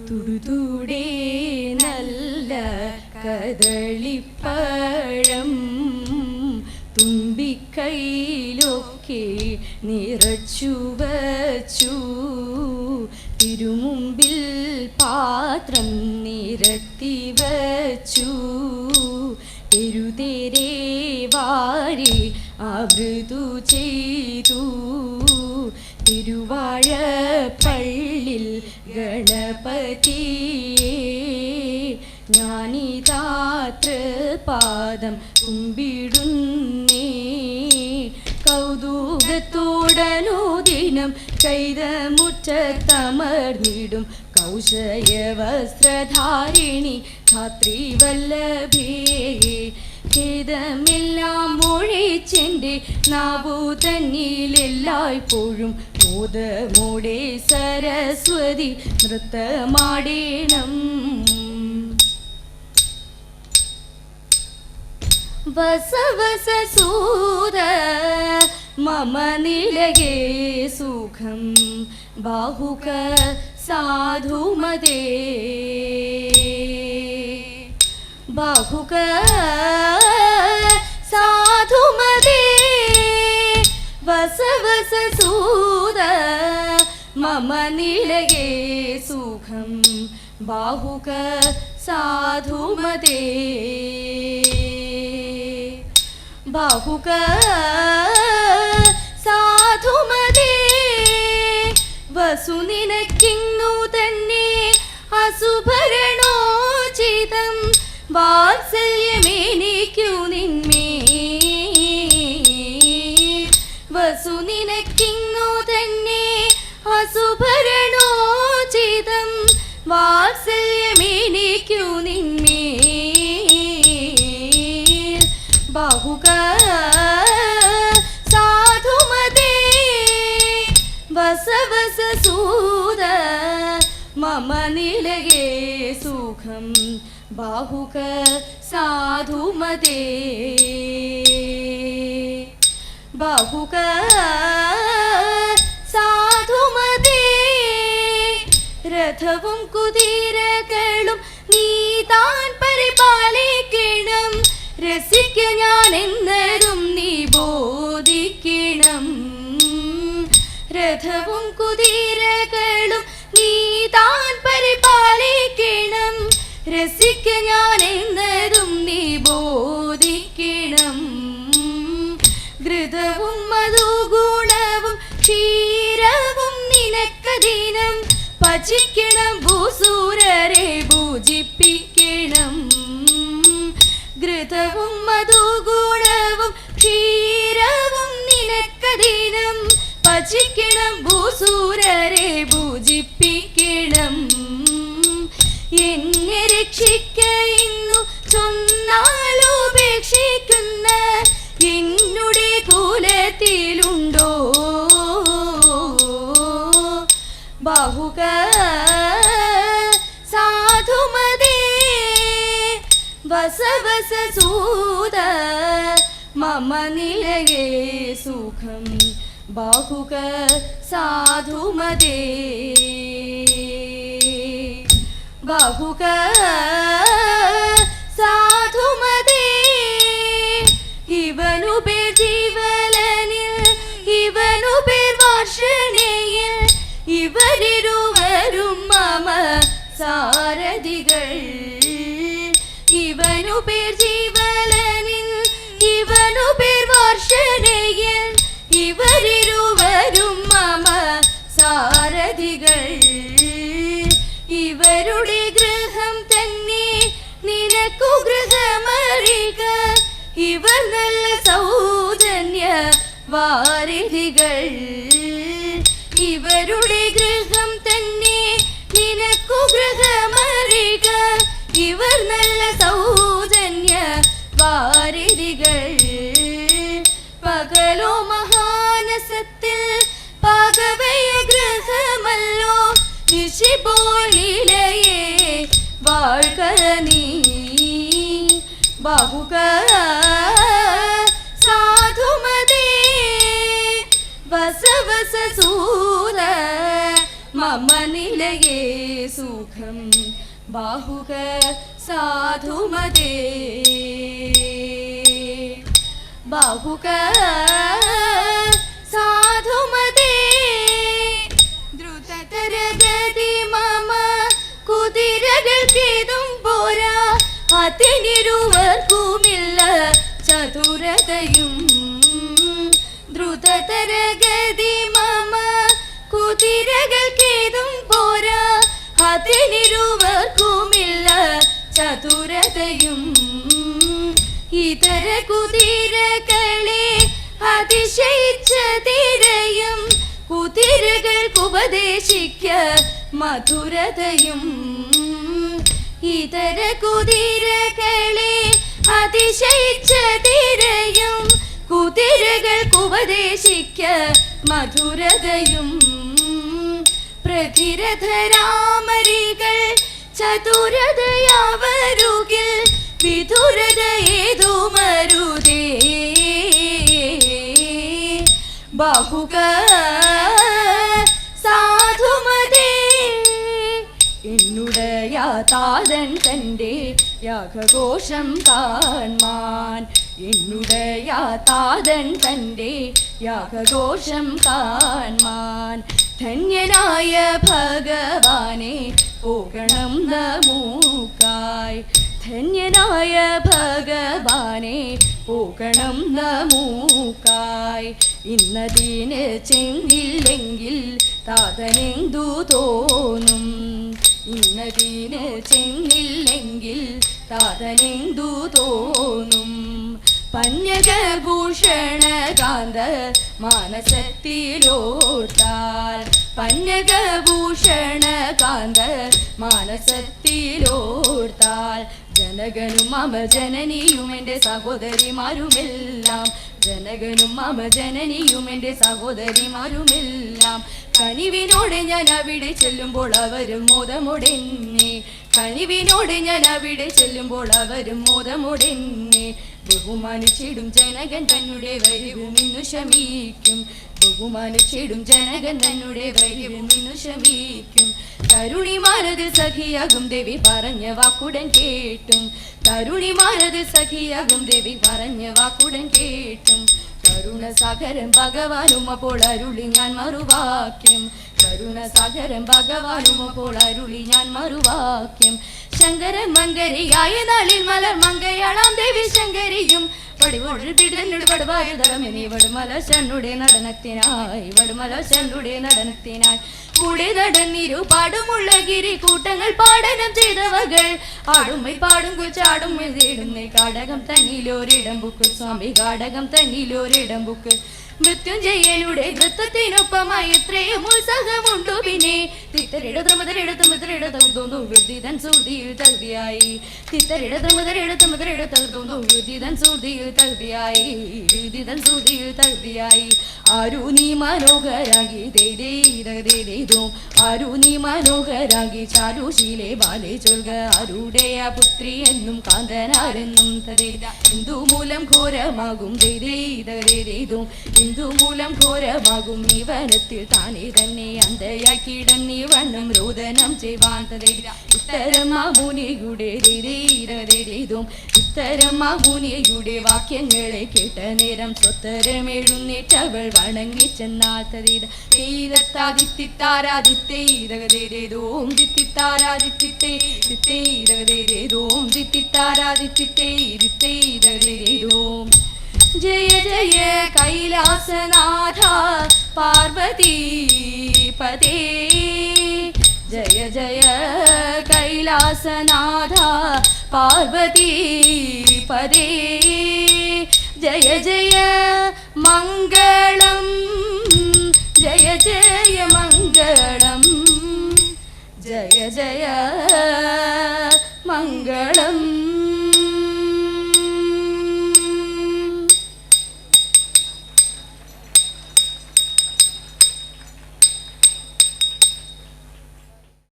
തുടുതൂടെ നല്ല കദളിപ്പഴം തുമ്പിക്കൈയിലൊക്കെ നിറച്ചു വച്ചു. തിരുമുമ്പിൽ പാത്രം നിരത്തി വച്ചു. എരുതേരെ വാരി അമൃതു ചെയ്തു. തിരുവാഴപ്പള്ളിൽ ഗണപതിയേ ഞാനിതാതൃപാദം കുമ്പിടുന്നേ. കൗതുകത്തോടനുദിനം കൈതമുറ്റത്തമർന്നിടും കൗശയവസ്ത്രധാരിണി ധാത്രിവല്ലഭേ. ഖേദമെല്ലാം ഒഴിച്ചെൻ്റെ നാവു തന്നിലെല്ലായ്പ്പോഴും ബോധമോടെ സരസ്വതി നൃത്തമാടേണം. വസവസസൂത മമ നിലയേ സുഖം ബാഹുക സാധുമതേ. ബാഹുക സാധുമതേ വസവസസൂത മമ നിലയേ സുഖം ബാഹുക സാധുമതേ. ബാഹുക സാധുമതേ വസു നിനക്കിന്നു തന്നെ അസുഭരണോചിതം വാത്സല്യമെനിക്കു നിന്മേൽ. വസു നിനക്കിന്നു തന്നെ അസുഭരണോചിതം വാത്സല്യമെനിക്കു നിന്മേൽ. ബാഹുക സാധുമതേ വസവസസൂത മമ നിലയേ സുഖം ബാഹുക സാധുമതേ. ബാഹുക സാധുമതേ രഥവും കുതിരകളും നീ താൻ പരിപാലിക്കണം. രസിക്ക ഞാൻ എന്നതും നീ ബോധിക്കണം. രഥവും കുതിരകളും നീ താൻ പരിപാലിക്കണം. രസിക്ക ഞാൻ എന്നതും നീ ബോധിക്കണം. ഘൃതവും മധുഗുണവും ക്ഷീരവും നിനക്കധീനം. ഭജിക്കണം ഭൂസൂരരെ പൂജിപ്പിക്കണം. ഘൃതവും മധുഗുണവും ക്ഷീരവും നിനക്കധീനം. ഭജിക്കണം ഭൂസൂരരെ പൂജിപ്പിക്കണം. എന്നെ രക്ഷിക്ക ഇന്നു ചൊന്നാലുപേക്ഷിക്കുന്ന എന്നുടെ കുലത്തിലുണ്ടോ. ബാഹുക സാധുമതേ വസവസസൂത മമ നിലയേ സുഖം ബാഹുക സാധുമതേ. ബാഹുക സാധുമതേ ഇവനു പേർ ജീവലനിൽ ഇവനു പേർ വാർഷണയിൽ ഇവരിരുവരും മമ സാരഥികൾ. ഇവനു പേർ ജീവലനിൽ ഇവനു പേർ വാർഷണയിൽ ഇവരിരുവരും മമ സാരഥികൾ. ഇവരുടെ ഗൃഹം തന്നെ നിനക്കു ഗൃഹമറിക. ഇവർ നല്ല സൗജന്യ വാരിധികൾ. ഇവരുടെ ഗൃഹം തന്നെ നിനക്കു ഗൃഹമറിക. ഇവർ നല്ല സൗജന്യ വാരിധികൾ. പകലോ മഹാനസത്തിൽ പാകവയ ഗൃഹമല്ലോ. നിശിപോലിലയേ വാഴ്ക നീ. ബാഹുക സാധുമതേ വസവസസൂത मम निलये सुखं बाहुक साधुमते बाहुक साधुमते ദ്രുതതരഗതി മമ കുതിരകൾക്കേതും പോരാ അതിനിരുവർക്കുമില്ല ചതുരതയും ദ്രുതതരഗതി മമ കുതിരകൾക്കേതും പോരാ അതിനിരുവർക്കുമില്ല ചതുരതയും ഇതര കുതിരകളെ അതിശയിച്ച തിരയും കുതിരകൾക്കുപദേശിക്ക മധുരതയും ഇതര കുതിരകളെ അതിശയിച്ച തിരയും കുതിരകൾക്കുപദേശിക്ക മധുരതയും പ്രതിരഥരാമരികൾ ചതുരതയാവരുകിൽ വിധുരത ഏതുമരുതേ ബാഹുക സാധുമതേ എന്നുടയ താതൻ തൻ്റെ യാഗഘോഷം കാൺമാൻ എന്നുടയ താതൻ തൻ്റെ യാഗഘോഷം കാൺമാൻ ധന്യനായ ഭഗവാനെ പോകണം നമുക്കായി ധന്യനായ ഭഗവാനെ പോകണം നമുക്കായി ഇന്നതിന് ചെന്നില്ലെങ്കിൽ താതനെന്തു തോന്നും ഇന്നതിന് ചെന്നില്ലെങ്കിൽ താതനെന്തു തോന്നും പന്നഗഭൂഷണകാന്ത മാനസത്തിലോർത്താൽ പന്നഗഭൂഷണകാന്ത മാനസത്തിലോർത്താൽ ജനകനും മമ ജനനിയും എൻ്റെ സഹോദരിമാരുമെല്ലാം ജനകനും മമ ജനനിയും എൻ്റെ സഹോദരിമാരുമെല്ലാം കനിവിനോടെ ഞാൻ അവിടെ ചെല്ലുമ്പോൾ അവരും മോദമോടെന്നെ കനിവിനോടെ ഞാൻ അവിടെ ചെല്ലുമ്പോൾ അവരും മോദമോടെന്നെ ബഹുമാനിച്ചിടും ജനകൻ തന്നെ വരിവും ഇന്നു ശമിക്കും ബഹുമാനിച്ചിടും ജനകൻ തന്നെ വരിവും ഇന്നു ശമിക്കും തരുണിമാരത് സഖിയാകും ദേവി പറഞ്ഞ വാക്കുടൻ കേട്ടും തരുണിമാരത് സഖിയാകും ദേവി പറഞ്ഞ വാക്കുടൻ കേട്ടും കരുണസാഗരം ഭഗവാനും അപ്പോൾ അരുളി ഞാൻ മറുവാക്യം കരുണസാഗരം ഭഗവാനും അപ്പോൾ അരുളി ഞാൻ മറുവാക്യം ശങ്കര മങ്കരിയായ നാളിൽ മലർ മങ്കയാളാം ദേവി ശങ്കരിയും പടുവായ ധർമ്മനി വടുമല ചണ്ണുടെ നടനത്തിനായി വടുമല ചണ്ണുടെ നടനത്തിനായി കൂടെ നടന്നിരു പാടുമുള്ള ഗിരി കൂട്ടങ്ങൾ പാടനം ചെയ്തവകൾ ആടുമ്മை പാടും കുച്ചാടും എഴുതിടുന്നേ കാടകം തന്നിലൊരിടം ബുക്ക് സ്വാമി കാടകം തന്നിലൊരിടം ബുക്ക് മൃത്യുഞ്ജയനുടെ നൃത്തത്തിനൊപ്പമായി എത്രയും ഉത്സാഹമുണ്ടു പിന്നെ തിത്തരിടതമതരിടതമതരിടതം വിദ്യുതൻ സൂതിയിൽ തകുതിയായി തിത്തരിടതമതരിടതമതരിടതം വിദ്യുതൻ സൂതിയിൽ തകുതിയായി വിദ്യുതൻ സൂതിയിൽ തകുതിയായി ആരു നീ മനോഹരാകി ദേദോ ആരു നീ മനോഹരാകി ചാരുശീലെ ബാലെ ചൊൽക ആരുടെയ പുത്രി എന്നും കാന്തനാരെന്നും തരേത ഹിന്ദു മൂലം ഘോരമാകും ദേദോ ഹിന്ദു മൂലം ഘോരമാകും ഈ വനത്തിൽ താനേ തന്നെ അന്തയാക്കിയിടൻ നീ വണ്ണം രോദനം ചെയ്വാൻ തരേത ഇത്തരം ആ മുനിയുടെ ദേദോ ഇത്തരം ആ മുനിയുടെ വാക്യങ്ങളെ കേട്ട നേരം സ്വത്തരമെഴുന്നേറ്റവൾ വണങ്ങി ചെന്നാൽ തരേത ദിത്തിത്താരാദിത്തേതോം ദിത്തിത്താരാദിത്തേതോം ദിത്തിത്താരാദിത്തേതോം ജയ ജയ കൈലാസനാഥ പാർവതി പദേ ജയ ജയ കൈലാസനാഥ പാർവതി പദേ ജയ ജയ മംഗളം ജയ ജയ മംഗളം ജയ ജയ മംഗളം